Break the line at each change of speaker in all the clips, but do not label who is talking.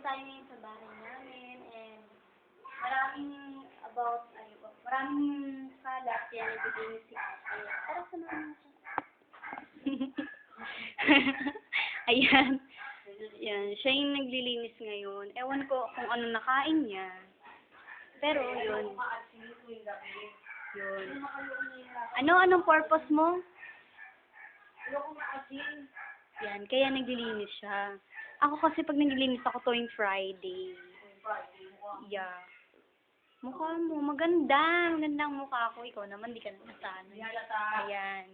tayo ngayon sa bahay namin and maraming kalat yan nagbibigay si Ate. Tara sa namin siya. Ayan. Yan. Siya yung naglilinis ngayon. Ewan ko kung ano nakain niya. Pero, yun. Yun. Anong purpose mo? Yan. Kaya naglilinis siya. Ako kasi pag naglilinis ako tuwing Friday. Yeah. Mukha mo. Maganda. Maganda ang mukha ko. Ikaw naman, di ka nasana. Ayan.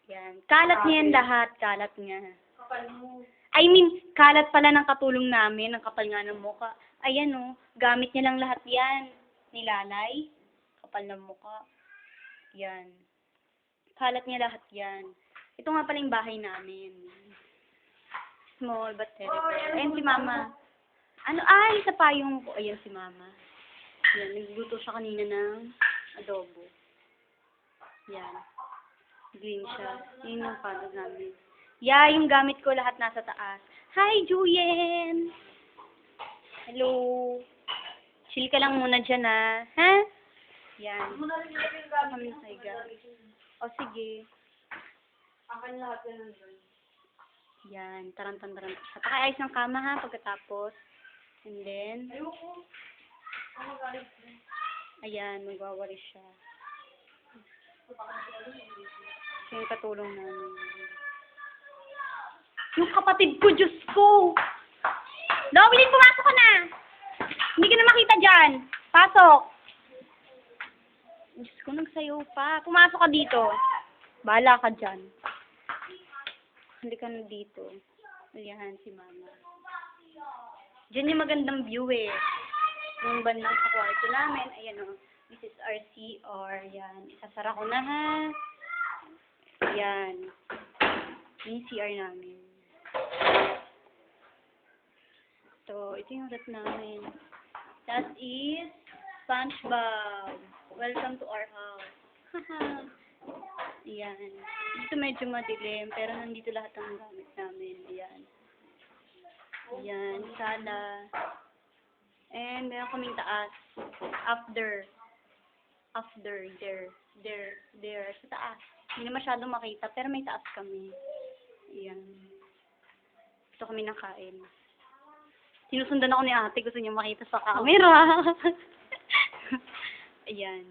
Yan. Kalat niya yan lahat. Kalat niya. I mean, kalat pala ng katulong namin. Ang kapal nga ng mukha. Ayan o. Gamit niya lang lahat yan. Nilalay. Kapal ng mukha. Yan. Kalat niya lahat yan. Ito nga pala yung bahay namin. Small but terrible. Ayan si Mama. Sa payong ko. Ayan si Mama. Yan. Nagluto siya kanina ng adobo. Yan. Green siya. Yun yung pano namin. Yeah, yung gamit ko lahat nasa taas. Hi, Juyen! Hello. Chill ka lang muna dyan, ha? Yan. Kami sa higa. O, sige.
Akin lahat yan nandun.
Yan. Tarantan-tarantan siya. Pakiayos ng kama, ha, pagkatapos. And then,
Ayoko. Ano galit mo?
ayan, magwawalis siya. Siya yung katulong namin. Yung kapatid ko, Diyos ko! Lowlin, pumasok ka na! Hindi ka na makita dyan. Pasok! Diyos ko, nagsayaw pa. Pumasok ka dito. Bahala ka dyan. Hindi ka na dito. Aliyahan si Mama. Diyan yung magandang view eh. Yung bandang sa kwarto namin. Ayan o. This is our CR. Yan. Isasara ko na ha. Yan. Yung CR namin. Ito yung rep namin. That is SpongeBob. Welcome to our house. Ayan. Dito medyo madilim, pero nandito lahat ng gamit namin. Ayan. Ayan, sala. And meron kaming taas. After. There. Sa taas. Hindi na masyadong makita, pero may taas kami. Ayan. Gusto kami nakain. Sinusundan ako ni ate. Gusto niya makita sa camera. Ayan.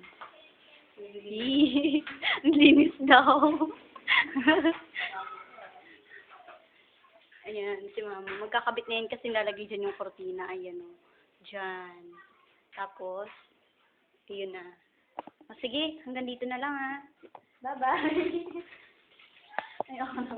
Ang linis daw. Ayan, si Mama. Magkakabit na yan kasi lalagay dyan yung kortina. Ayan o. Dyan. Tapos, yun na. Sige, hanggang dito na lang ha. Bye-bye. Ayoko na.